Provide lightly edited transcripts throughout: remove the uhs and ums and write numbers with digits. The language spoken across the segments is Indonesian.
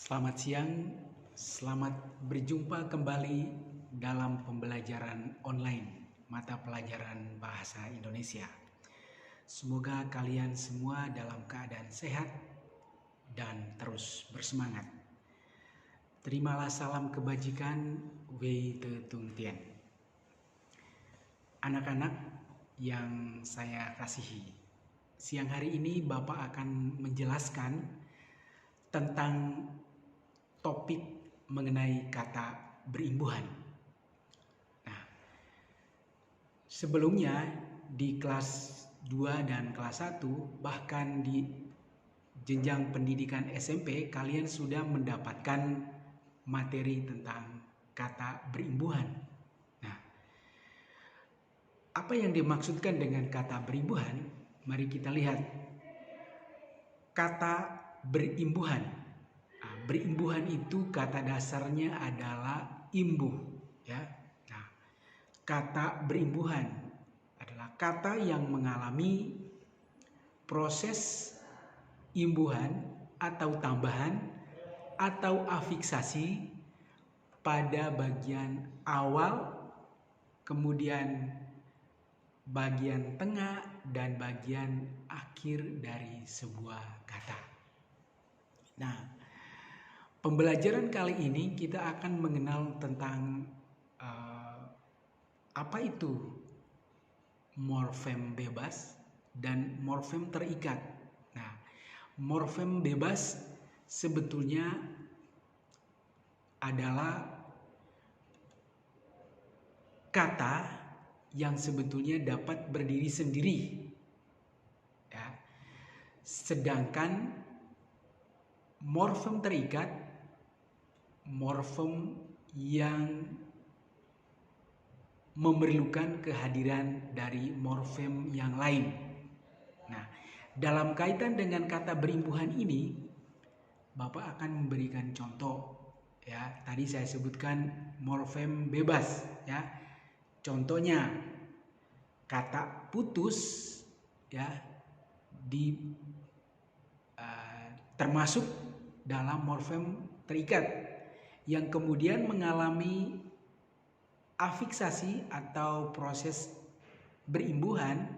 Selamat siang, selamat berjumpa kembali dalam pembelajaran online mata pelajaran bahasa Indonesia. Semoga kalian semua dalam keadaan sehat dan terus bersemangat. Terimalah salam kebajikan Wei Te Tung Tien. Anak-anak yang saya kasihi, siang hari ini Bapak akan menjelaskan tentang topik mengenai kata berimbuhan. Nah, sebelumnya di kelas 2 dan kelas 1, bahkan di jenjang pendidikan SMP, kalian sudah mendapatkan materi tentang kata berimbuhan. Nah, apa yang dimaksudkan dengan kata berimbuhan? Mari kita lihat. Kata berimbuhan. Berimbuhan itu kata dasarnya adalah imbuh, ya. Nah, kata berimbuhan adalah kata yang mengalami proses imbuhan atau tambahan atau afiksasi pada bagian awal, kemudian bagian tengah dan bagian akhir dari sebuah kata. Nah, pembelajaran kali ini kita akan mengenal tentang apa itu morfem bebas dan morfem terikat. Nah, morfem bebas sebetulnya adalah kata yang sebetulnya dapat berdiri sendiri, ya. Sedangkan morfem terikat, morfem yang memerlukan kehadiran dari morfem yang lain. Nah, dalam kaitan dengan kata berimbuhan ini, Bapak akan memberikan contoh, ya. Tadi saya sebutkan morfem bebas, ya. Contohnya kata putus, ya, termasuk dalam morfem terikat yang kemudian mengalami afiksasi atau proses berimbuhan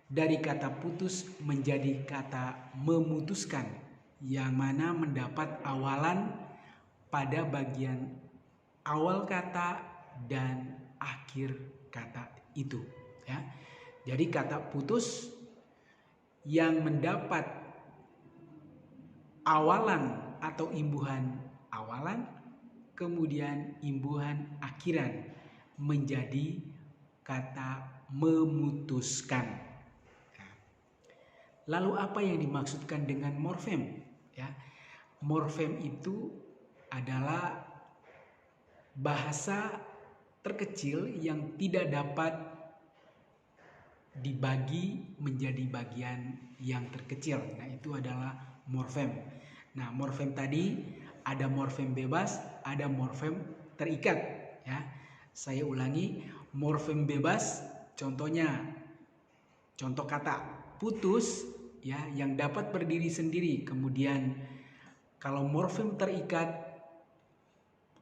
dari kata putus menjadi kata memutuskan, yang mana mendapat awalan pada bagian awal kata dan akhir kata itu, ya. Jadi kata putus yang mendapat awalan atau imbuhan awalan, kemudian imbuhan akhiran menjadi kata memutuskan. Lalu apa yang dimaksudkan dengan morfem? Ya, morfem itu adalah bahasa terkecil yang tidak dapat dibagi menjadi bagian yang terkecil. Nah, itu adalah morfem. Nah, morfem tadi ada morfem bebas, ada morfem terikat, ya. Saya ulangi, morfem bebas contohnya, contoh kata putus, ya, yang dapat berdiri sendiri. Kemudian kalau morfem terikat,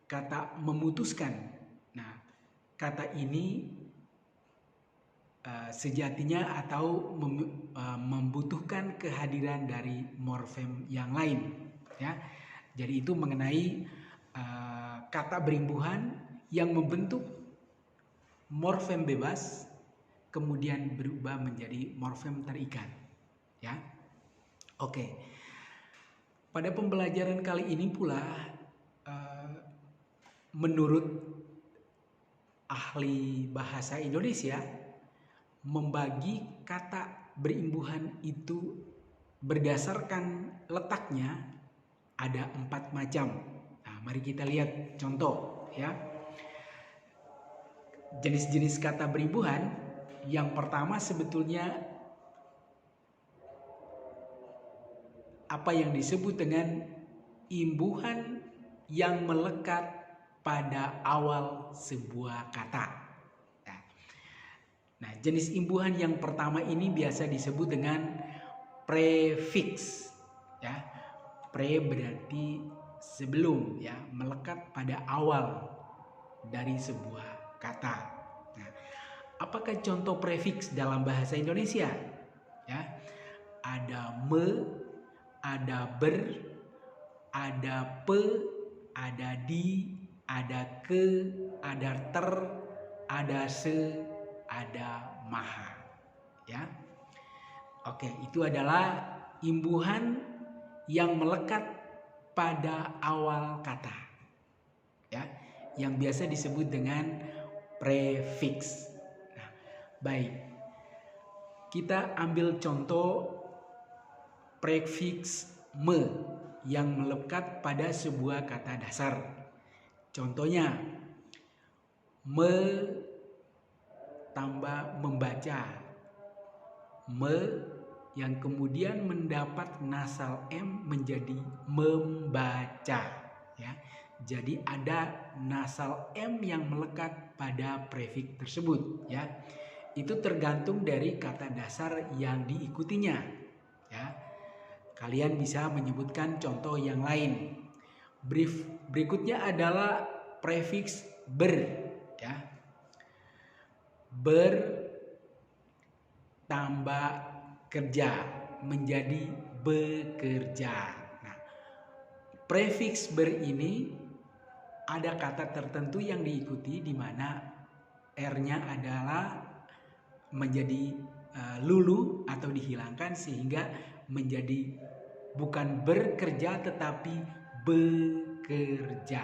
kata memutuskan. Nah, kata ini sejatinya atau membutuhkan kehadiran dari morfem yang lain, ya. Jadi itu mengenai kata berimbuhan yang membentuk morfem bebas kemudian berubah menjadi morfem terikat, ya. Oke. Pada pembelajaran kali ini pula menurut ahli bahasa Indonesia, membagi kata berimbuhan itu berdasarkan letaknya ada 4 macam. Nah, mari kita lihat contoh, ya. Jenis-jenis kata berimbuhan, yang pertama sebetulnya apa yang disebut dengan imbuhan yang melekat pada awal sebuah kata. Nah, jenis imbuhan yang pertama ini biasa disebut dengan prefiks, ya. Pre berarti sebelum, ya, melekat pada awal dari sebuah kata. Nah, apakah contoh prefiks dalam bahasa Indonesia? Ya, ada me, ada ber, ada pe, ada di, ada ke, ada ter, ada se, ada maha. Ya, oke, itu adalah imbuhan yang melekat pada awal kata, ya, yang biasa disebut dengan prefiks. Nah, baik, kita ambil contoh prefiks me yang melekat pada sebuah kata dasar. Contohnya, me tambah membaca, me yang kemudian mendapat nasal M menjadi membaca, ya. Jadi ada nasal M yang melekat pada prefiks tersebut, ya. Itu tergantung dari kata dasar yang diikutinya, ya. Kalian bisa menyebutkan contoh yang lain. Berikutnya adalah prefiks ber, ya. Ber tambah kerja menjadi bekerja. Nah, prefiks ber ini ada kata tertentu yang diikuti di mana R-nya adalah menjadi lulu atau dihilangkan sehingga menjadi bukan bekerja tetapi bekerja,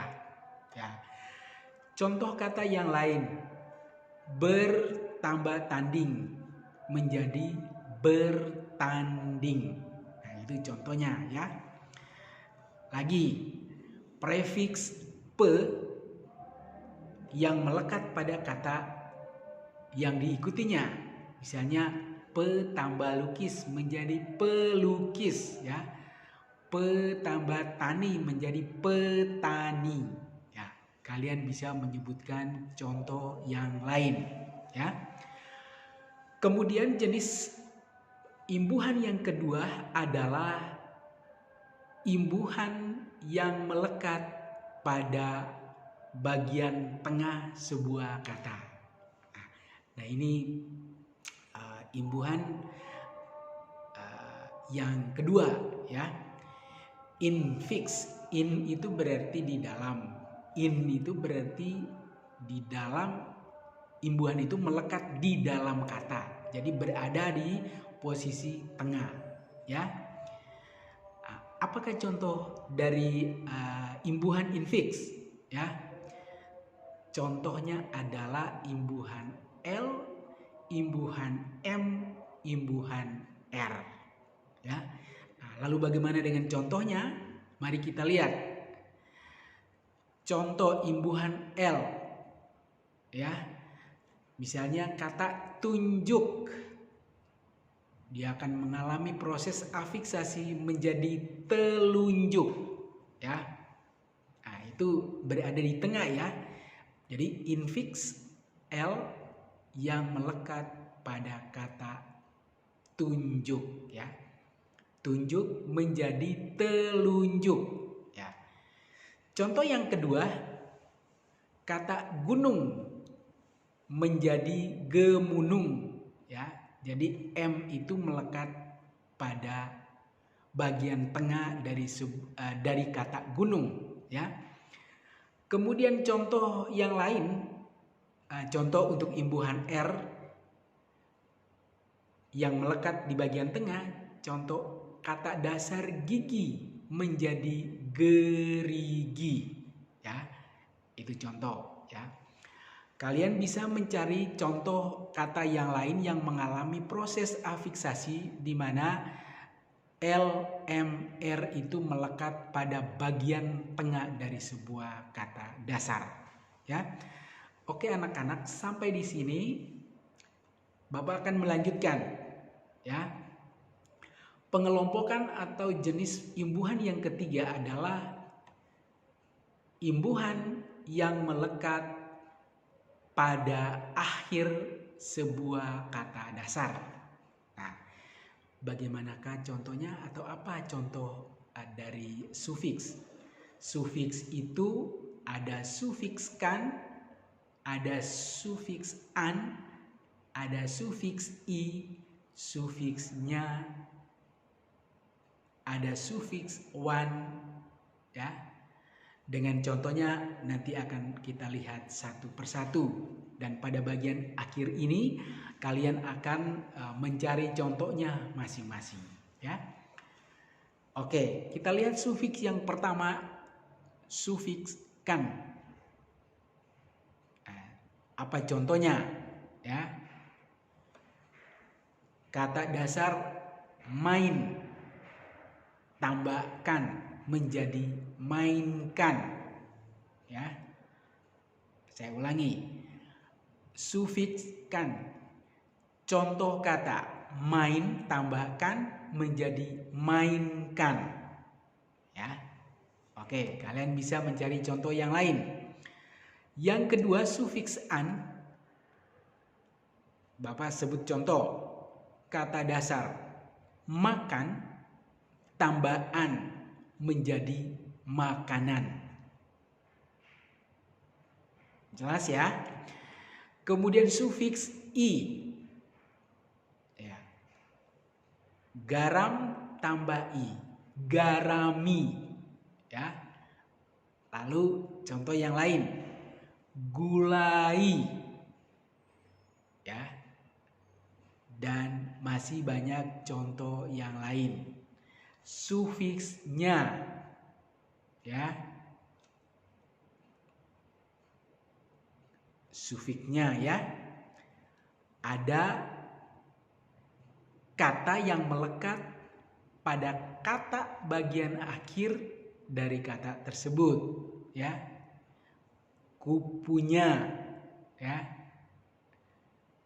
ya. Contoh kata yang lain, bertambah tanding menjadi bertanding. Nah, itu contohnya, ya. Lagi, prefiks pe yang melekat pada kata yang diikutinya. Misalnya pe tambah lukis menjadi pelukis, ya. Pe tambah tani menjadi petani. Ya, kalian bisa menyebutkan contoh yang lain, ya. Kemudian jenis imbuhan yang kedua adalah imbuhan yang melekat pada bagian tengah sebuah kata. Nah, ini imbuhan yang kedua, ya. Infix, in itu berarti di dalam, in itu berarti di dalam, imbuhan itu melekat di dalam kata. Jadi berada di posisi tengah, ya. Apakah contoh dari imbuhan infix, ya? Contohnya adalah imbuhan L, imbuhan M, imbuhan R, ya. Nah, lalu bagaimana dengan contohnya? Mari kita lihat. Contoh imbuhan L, ya. Misalnya kata tunjuk, dia akan mengalami proses afiksasi menjadi telunjuk, ya. Nah, itu berada di tengah, ya. Jadi infix L yang melekat pada kata tunjuk, ya. Tunjuk menjadi telunjuk, ya. Contoh yang kedua, kata gunung menjadi gemunung, ya. Jadi M itu melekat pada bagian tengah dari kata gunung, ya. Kemudian contoh yang lain, contoh untuk imbuhan R yang melekat di bagian tengah, contoh kata dasar gigi menjadi gerigi, ya. Itu contoh, ya. Kalian bisa mencari contoh kata yang lain yang mengalami proses afiksasi di mana L, M, R itu melekat pada bagian tengah dari sebuah kata dasar, ya. Oke anak-anak, sampai di sini Bapak akan melanjutkan, ya. Pengelompokan atau jenis imbuhan yang ketiga adalah imbuhan yang melekat pada akhir sebuah kata dasar. Nah, bagaimanakah contohnya atau apa contoh dari sufiks? Sufiks itu ada sufiks kan, ada sufiks an, ada sufiks i, sufiksnya, ada sufiks wan, ya. Dengan contohnya nanti akan kita lihat satu persatu, dan pada bagian akhir ini kalian akan mencari contohnya masing-masing, ya. Oke, kita lihat sufiks yang pertama, sufiks kan. Apa contohnya? Ya. Kata dasar main, tambahkan menjadi mainkan. Ya. Saya ulangi. Sufiks kan. Contoh kata main tambahkan menjadi mainkan. Ya. Oke, kalian bisa mencari contoh yang lain. Yang kedua, sufiks an. Bapak sebut contoh. Kata dasar makan tambahan menjadi makanan. Jelas ya? Kemudian sufiks i. Ya. Garam tambah i, garami. Ya. Lalu contoh yang lain. Gulai, ya, dan masih banyak contoh yang lain. Sufiksnya, ya, sufiksnya, ya, ada kata yang melekat pada kata bagian akhir dari kata tersebut, ya. Kupunya, ya,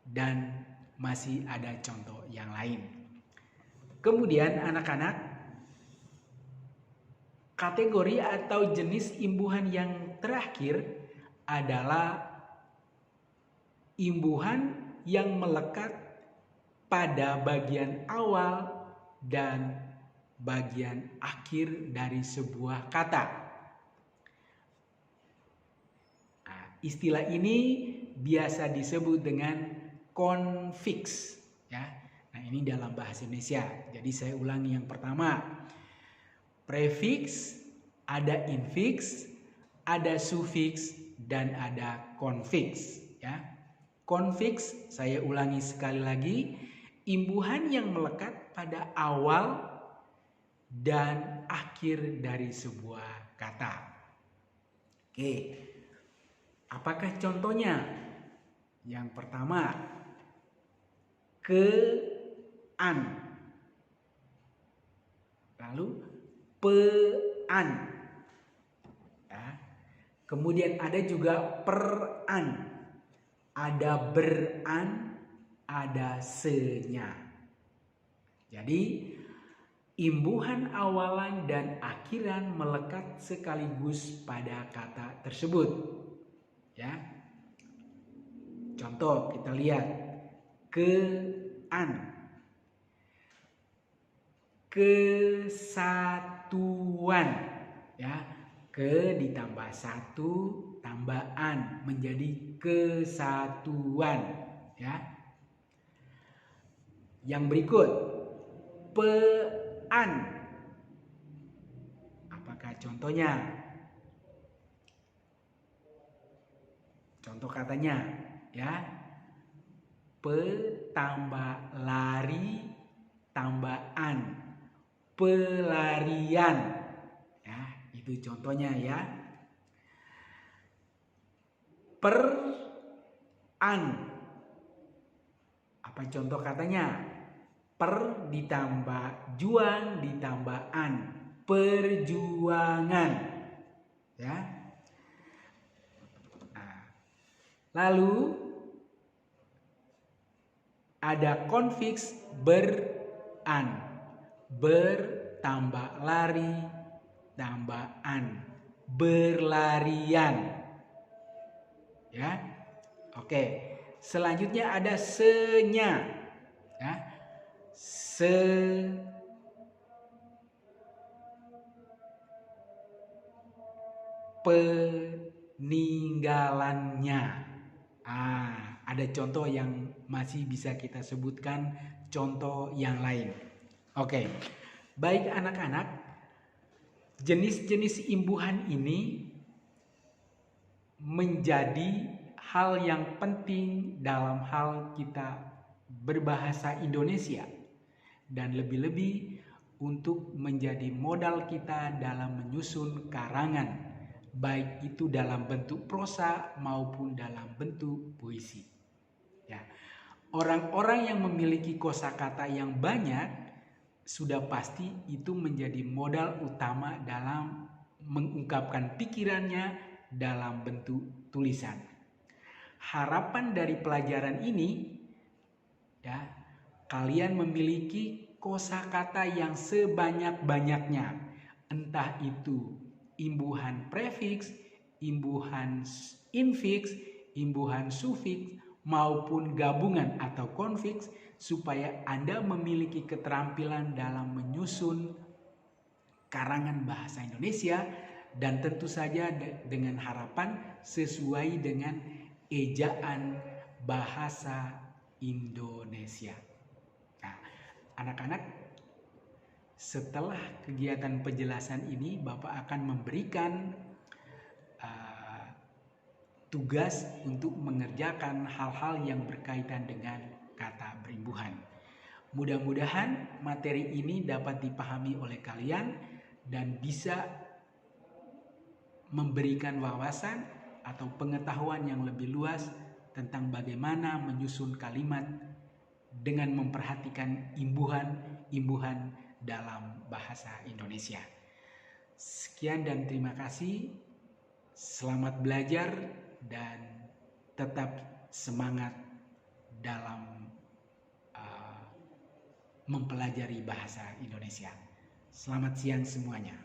dan masih ada contoh yang lain. Kemudian anak-anak, kategori atau jenis imbuhan yang terakhir adalah imbuhan yang melekat pada bagian awal dan bagian akhir dari sebuah kata. Istilah ini biasa disebut dengan konfiks, ya. Nah, ini dalam bahasa Indonesia. Jadi saya ulangi yang pertama. Prefiks, ada infiks, ada sufiks, dan ada konfiks, ya. Konfiks, saya ulangi sekali lagi, imbuhan yang melekat pada awal dan akhir dari sebuah kata. Oke. Apakah contohnya? Yang pertama, ke-an. Lalu pe-an. Ya. Kemudian ada juga per-an. Ada ber-an, ada se-nya. Jadi imbuhan awalan dan akhiran melekat sekaligus pada kata tersebut. Ya. Contoh kita lihat. Ke-an. Kesatuan. Ya. Ke ditambah satu tambahan menjadi kesatuan. Ya. Yang berikut. Pe-an. Apakah contohnya? Contoh katanya, ya, pe tambah lari tambahan pelarian, ya, itu contohnya, ya. Per-an, apa contoh katanya? Per ditambah juang ditambah an, perjuangan, ya. Lalu ada konfiks ber-an, bertambah lari tambahan berlarian, ya. Oke, selanjutnya ada se-nya, ya. peninggalannya. Ada contoh yang masih bisa kita sebutkan, contoh yang lain. Oke, baik anak-anak, jenis-jenis imbuhan ini menjadi hal yang penting dalam hal kita berbahasa Indonesia, dan lebih-lebih untuk menjadi modal kita dalam menyusun karangan, baik itu dalam bentuk prosa maupun dalam bentuk puisi. Ya. Orang-orang yang memiliki kosakata yang banyak sudah pasti itu menjadi modal utama dalam mengungkapkan pikirannya dalam bentuk tulisan. Harapan dari pelajaran ini, ya, kalian memiliki kosakata yang sebanyak-banyaknya, entah itu imbuhan prefiks, imbuhan infiks, imbuhan sufiks, maupun gabungan atau konfiks, supaya Anda memiliki keterampilan dalam menyusun karangan bahasa Indonesia, dan tentu saja dengan harapan sesuai dengan ejaan bahasa Indonesia. Nah, anak-anak, setelah kegiatan penjelasan ini, Bapak akan memberikan tugas untuk mengerjakan hal-hal yang berkaitan dengan kata berimbuhan. Mudah-mudahan materi ini dapat dipahami oleh kalian dan bisa memberikan wawasan atau pengetahuan yang lebih luas tentang bagaimana menyusun kalimat dengan memperhatikan imbuhan dalam bahasa Indonesia. Sekian dan terima kasih. Selamat belajar dan tetap semangat dalam mempelajari bahasa Indonesia. Selamat siang semuanya.